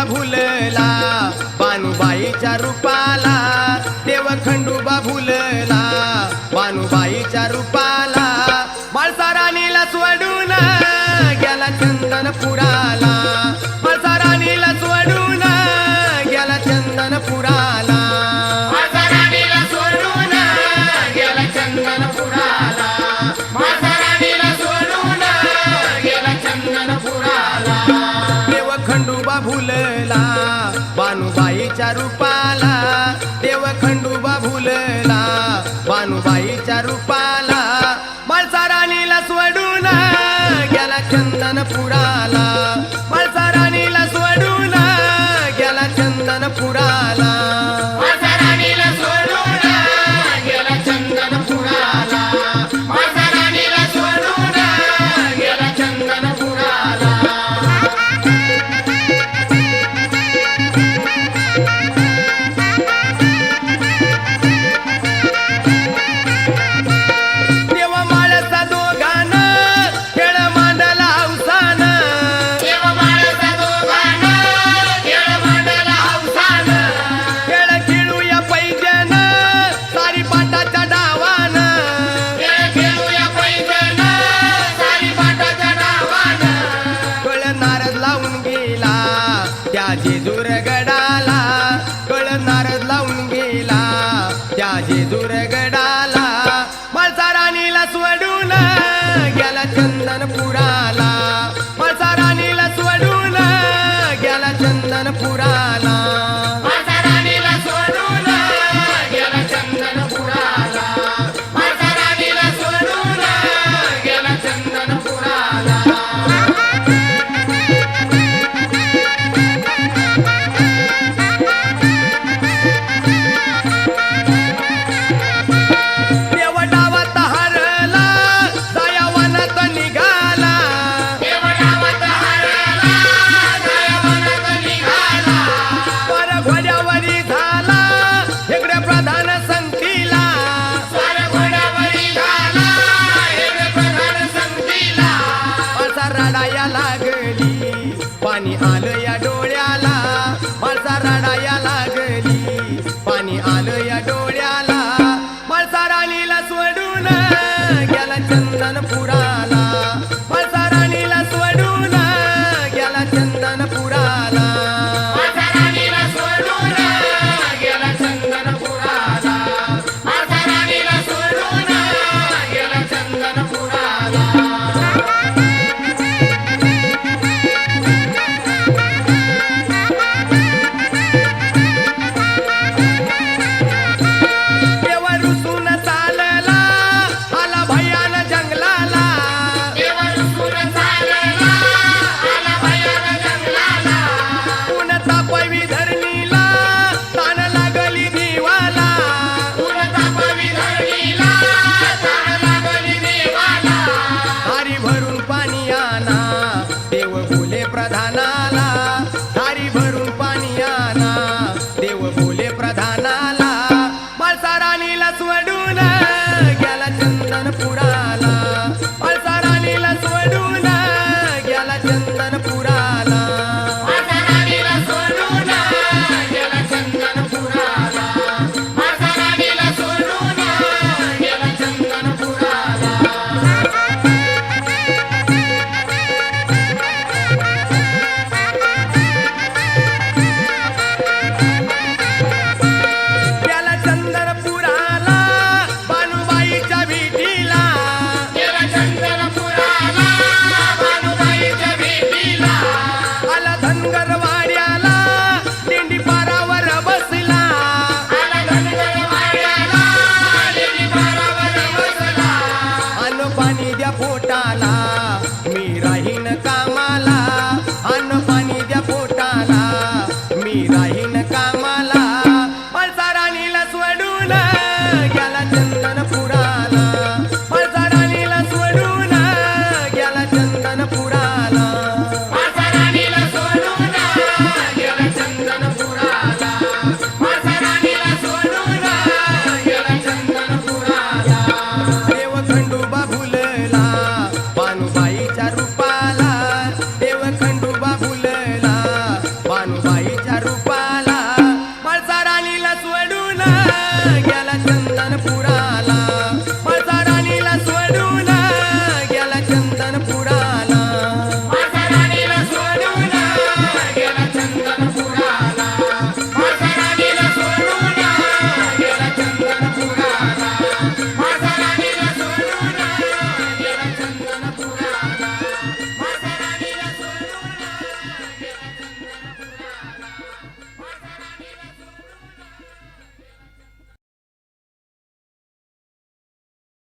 खंडोबा भुलला बानुबाईच्या रूपाला, देव खंडोबा भुलला बानुबाईच्या रूपाला, म्हाळसा राणीला सोडून गेला चंदनपुराला, म्हाळसा राणीला सोडून गेला चंदनपुराला, म्हाळसा राणीला सोडून गेला चंदनपुराला, म्हाळसा राणीला सोडून गेला चंदनपुराला, देव खंडोबा भुलला बानुबाईच्या रूपाला, देव खंडोबा भुलला बानुबाईच्या रूपाला, म्हाळसा राणीला सोडून गेला चंदनपुराला, म्हाळसा राणीला सोडून गेला चंदनपुराला, म्हाळसा राणीला सोडून गेला चंदनपुराला, म्हाळसा राणीला सोडून गेला चंदनपुराला. देव माळसा दोघांना खेळ मांडला हौसानं, देव माळसा दोघांना खेळ मांडला हौसानं, खेळ खेळूया पैजनं सारी पाटाच्या डावानं, खेळ खेळूया पैजनं सारी पाटाच्या डावानं, कळ नारद लावून गेला त्या जेजूर गडाला, कळ नारद लावून गेला त्या जेजूर गडाला, म्हाळसा राणीला सोडून गेला चंदनपुराला, म्हाळसा राणीला सोडून गेला चंदनपुराला, म्हाळसा राणीला सोडून गेला चंदनपुराला, म्हाळसा राणीला सोडून गेला चंदनपुराला. देव डावात हरला जाया वनात निघाला, देव डावात हरला जाया वनात निघाला, पर घोड्यावरी झाला इकडे प्रधान संगतीला, स्वर घोड्यावरी झाला हेड प्रधान संगतीला, म्हाळसा रडाया लागली पाणी आलं या डोळ्याला, म्हाळसा रडाया लागली पाणी आलं या डोळ्याला, म्हाळसा राणीला सोडून गेला चंदनपुराला, म्हाळसा राणीला सोडून गेला चंदनपुराला, म्हाळसा राणीला सोडून गेला चंदनपुराला, म्हाळसा राणीला सोडून गेला चंदनपुराला. देव रुसून चालला आला भयान जंगलाला, देव रुसून चालला आला भयान जंगलाला, ऊन तापवी धरणीला ताण लागली देवाला, ऊन तापवी धरणीला ताण लागली देवाला, धारी भरून पाणी आणा देव बोले प्रधानाला, धारी भरून पाणी आणा देव बोले प्रधानाला, म्हाळसा राणीला सोडून गेला चंदनपुराला, म्हाळसा राणीला सोडून गेला चंदनपुराला, म्हाळसा राणीला सोडून गेला चंदनपुराला, म्हाळसा राणीला सोडून गेला चंदनपुराला. गेला चंदनपुराला बानुबाईच्या भेटीला, गेला चंदनपुराला भानुबाईच्या भेटीला, आला धनगरवाड्याला दिंडी पारावर बसला, आला धनगरवाड्याला लेडी पारावर बसला, अन्न पाणी द्या पोटाला मी राहीन कामाला, अन्न पाणी द्या पोटाला मी राहीन कामाला, म्हाळसा राणीला सोडून गेला चंदनपुराला, म्हाळसा राणीला सोडून गेला चंदनपुराला, म्हाळसा राणीला सोडून गेला चंदनपुराला, म्हाळसा राणीला सोडून गेला चंदनपुराला. देव खंडोबा